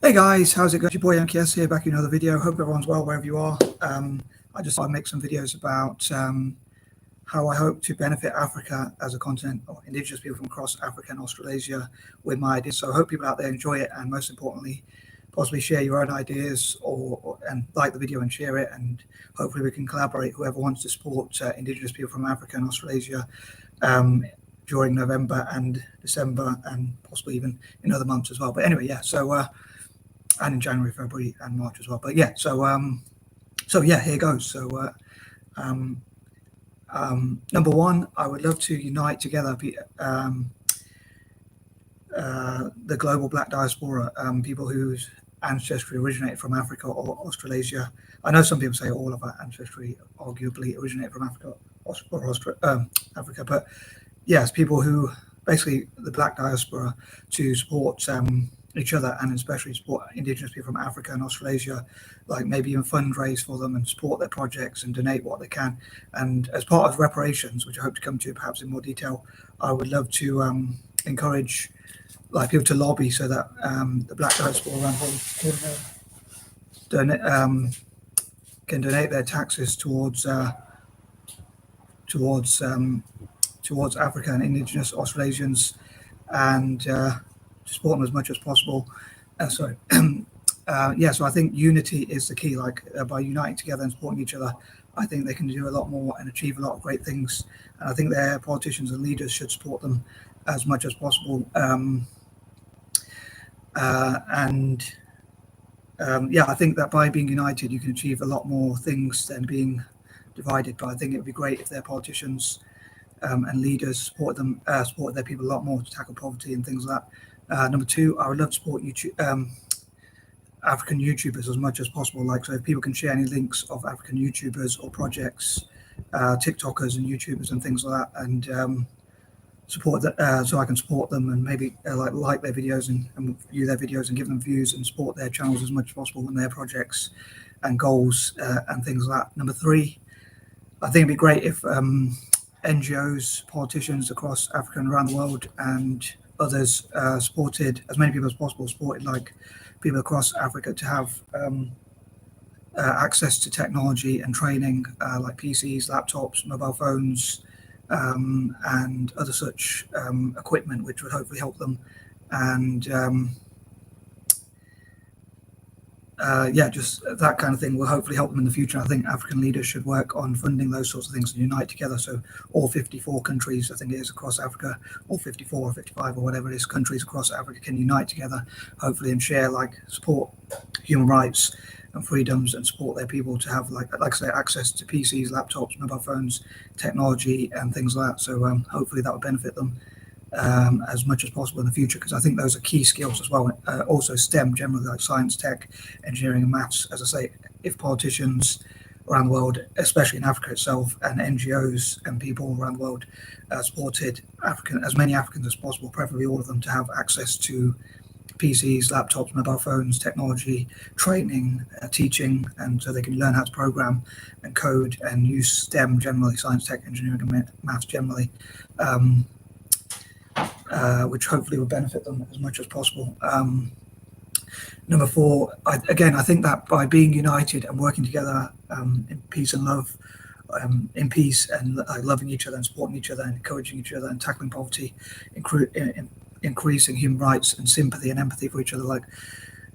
Hey guys, how's it going? Your boy M.K.S here, back in another video. Hope everyone's well wherever you are. I just thought I'd make some videos about how I hope to benefit Africa as a continent, or indigenous people from across Africa and Australasia with my ideas. So I hope people out there enjoy it, and most importantly, possibly share your own ideas and like the video and share it, and hopefully we can collaborate, whoever wants to support indigenous people from Africa and Australasia during November and December, and possibly even in other months as well. But anyway, yeah, so and in January, February, and March as well. But yeah, so yeah, here goes. So number one, I would love to unite together the global Black diaspora, people whose ancestry originated from Africa or Australasia. I know some people say all of our ancestry arguably originate from Africa or Africa, but yes, people who basically the Black diaspora, to support each other, and especially support indigenous people from Africa and Australasia, like maybe even fundraise for them and support their projects and donate what they can. And as part of reparations, which I hope to come to perhaps in more detail, I would love to encourage like people to lobby so that the Black diaspora around the world can donate their taxes towards Africa and indigenous Australasians, and to support them as much as possible. So I think unity is the key. Like by uniting together and supporting each other, I think they can do a lot more and achieve a lot of great things. And I think their politicians and leaders should support them as much as possible. I think that by being united, you can achieve a lot more things than being divided. But I think it would be great if their politicians and leaders support their people a lot more to tackle poverty and things like that. Number two, I would love to support African YouTubers as much as possible. Like, so if people can share any links of African YouTubers or projects, TikTokers and YouTubers and things like that, and support that, so I can support them and maybe like their videos and view their videos and give them views and support their channels as much as possible and their projects and goals and things like that. Number three, I think it'd be great if N.G.Os, politicians across Africa and around the world, and others supported, as many people as possible, supported like people across Africa to have access to technology and training, like PCs, laptops, mobile phones, and other such equipment, which would hopefully help them. And just that kind of thing will hopefully help them in the future. I think African leaders should work on funding those sorts of things and unite together. So all 54 countries, I think it is, across Africa, all 54 or 55 or whatever it is, countries across Africa can unite together, hopefully, and share, like, support human rights and freedoms and support their people to have, like I say, access to PCs, laptops, mobile phones, technology and things like that. So hopefully that will benefit them as much as possible in the future, because I think those are key skills as well. Also STEM generally, like science, tech, engineering and maths. As I say, if politicians around the world, especially in Africa itself, and N.G.Os and people around the world supported as many Africans as possible, preferably all of them, to have access to PCs, laptops, mobile phones, technology, training, teaching, and so they can learn how to program and code and use STEM generally, science, tech, engineering and maths generally, which hopefully will benefit them as much as possible. Number four, I think that by being united and working together in peace and love, in peace and loving each other and supporting each other and encouraging each other and tackling poverty, increasing human rights and sympathy and empathy for each other, like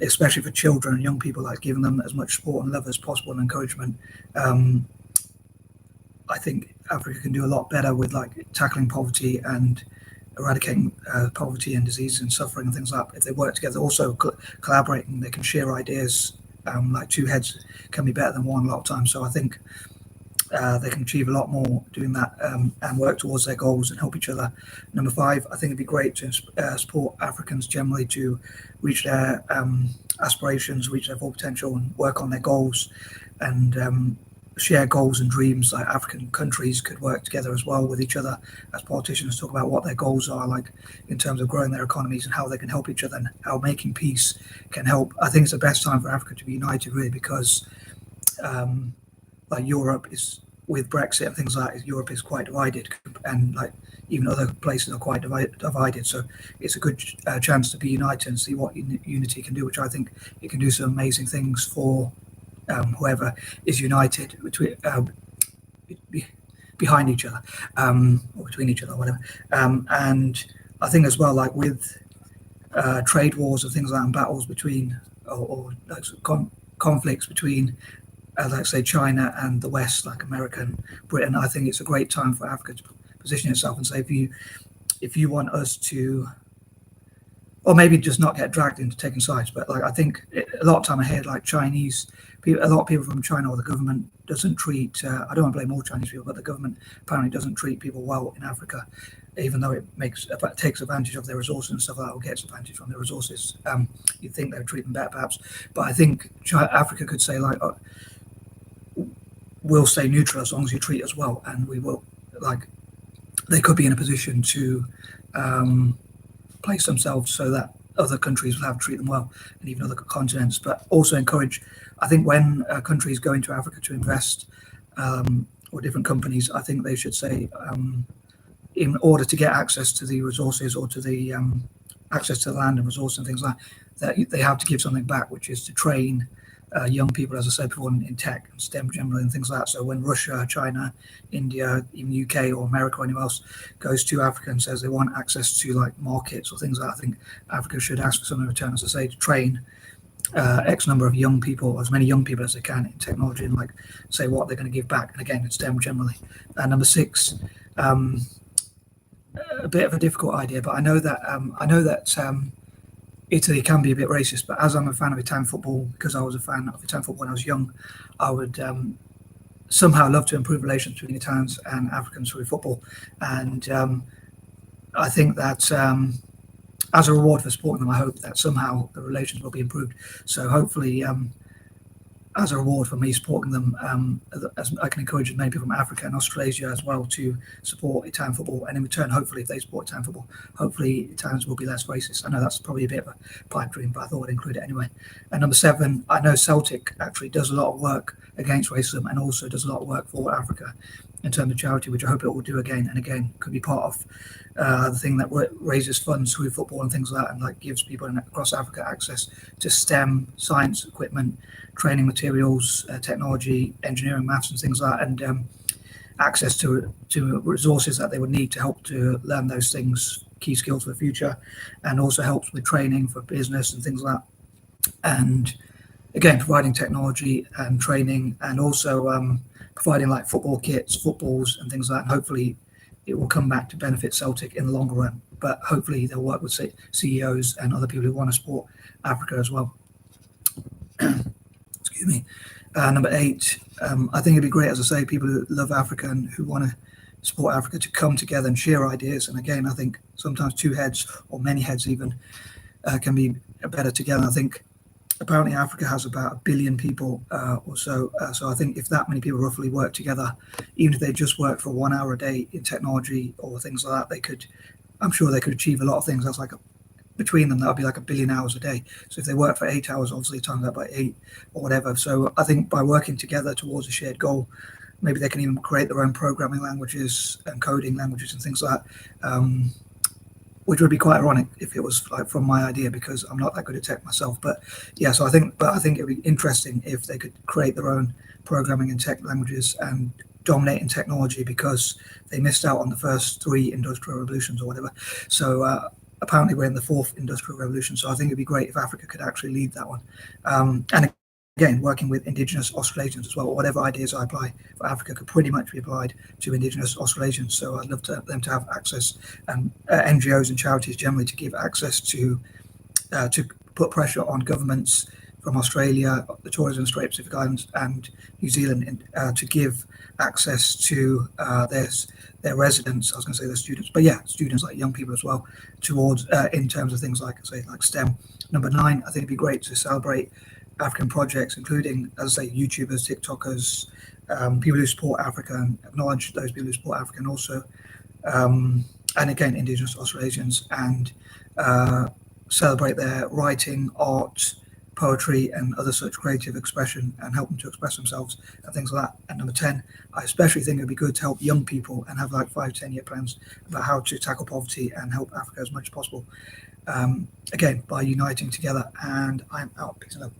especially for children and young people, like giving them as much support and love as possible and encouragement. I think Africa can do a lot better with like tackling poverty and eradicating poverty and disease and suffering and things like that if they work together. Also collaborating, they can share ideas. Like two heads can be better than one a lot of times. So I think they can achieve a lot more doing that and work towards their goals and help each other. Number five, I think it'd be great to support Africans generally to reach their aspirations, reach their full potential and work on their goals, and share goals and dreams. Like African countries could work together as well with each other as politicians, talk about what their goals are, like in terms of growing their economies and how they can help each other and how making peace can help. I think it's the best time for Africa to be united, really, because like Europe is, with Brexit and things like that, Europe is quite divided, and like even other places are quite divided. So it's a good chance to be united and see what unity can do, which I think it can do some amazing things for whoever is united between behind each other, or between each other, or whatever. And I think as well, like with trade wars and things like that, and battles between, or like conflicts between, let's say, China and the West, like America and Britain, I think it's a great time for Africa to position itself and say, if you want us to, or maybe just not get dragged into taking sides, but like I think a lot of time ahead, like Chinese people, a lot of people from China, or the government doesn't treat, I don't want to blame all Chinese people, but the government apparently doesn't treat people well in Africa, even though it takes advantage of their resources and stuff like that, or gets advantage from their resources. You'd think they would treat them better perhaps, but I think Africa could say like, we'll stay neutral as long as you treat us well, and we will, like, they could be in a position to place themselves so that other countries will have to treat them well, and even other continents, but also encourage, I think when countries go into Africa to invest, or different companies, I think they should say, in order to get access to the resources, or to the access to the land and resources and things like that, they have to give something back, which is to train young people, as I said before, in tech and STEM generally and things like that. So when Russia, China, India, even UK or America or anyone else goes to Africa and says they want access to like markets or things like that, I think Africa should ask for something in return, as I say, to train X number of young people, as many young people as they can in technology, and like say what they're going to give back. And again, it's STEM generally. And number 6, a bit of a difficult idea, but I know that Italy can be a bit racist, but as I'm a fan of Italian football, because I was a fan of Italian football when I was young, I would somehow love to improve relations between Italians and Africans through football. And I think that as a reward for supporting them, I hope that somehow the relations will be improved. So hopefully, as a reward for me supporting them, as I can encourage many people from Africa and Australasia as well to support Italian football, and in return, hopefully, if they support Italian football, hopefully Italians will be less racist. I know that's probably a bit of a pipe dream, but I thought I'd include it anyway. And number 7, I know Celtic actually does a lot of work against racism, and also does a lot of work for Africa in terms of charity, which I hope it will do again and again. Could be part of the thing that raises funds through football and things like that, and like gives people across Africa access to STEM, science, equipment, training materials, technology, engineering, maths, and things like that, and access to resources that they would need to help to learn those things, key skills for the future, and also helps with training for business and things like that. And again, providing technology and training, and also providing like football kits, footballs, and things like that. And hopefully, it will come back to benefit Celtic in the longer run. But hopefully, they'll work with CEOs and other people who want to support Africa as well. Excuse me. Number 8, I think it'd be great, as I say, people who love Africa and who want to support Africa to come together and share ideas. And again, I think sometimes 2 heads, or many heads even, can be better together. I think apparently Africa has about 1 billion people or so. So I think if that many people roughly work together, even if they just work for 1 hour a day in technology or things like that, I'm sure they could achieve a lot of things. That's like between them, that would be like 1 billion hours a day. So if they work for 8 hours, obviously times that by 8 or whatever. So I think by working together towards a shared goal, maybe they can even create their own programming languages and coding languages and things like that. Which would be quite ironic if it was like from my idea, because I'm not that good at tech myself. But yeah, so I think it would be interesting if they could create their own programming and tech languages and dominate in technology, because they missed out on the first 3 industrial revolutions or whatever. So apparently we're in the 4th industrial revolution. So I think it'd be great if Africa could actually lead that one. And again, working with Indigenous Australasians as well. Whatever ideas I apply for Africa could pretty much be applied to Indigenous Australasians. So I'd love them to have access, and NGOs and charities generally to give access to put pressure on governments from Australia, the Torres and Strait Pacific Islands, and New Zealand to give access to their residents. I was going to say their students, but yeah, students, like young people as well, towards in terms of things like STEM. Number 9, I think it'd be great to celebrate African projects, including, as I say, YouTubers, TikTokers, people who support Africa, and acknowledge those people who support Africa, and also, and again, Indigenous Australasians, and celebrate their writing, art, poetry and other such creative expression and help them to express themselves and things like that. And number 10, I especially think it'd be good to help young people and have like 5-10 year plans about how to tackle poverty and help Africa as much as possible. Again, by uniting together. And I'm out. Peace and love.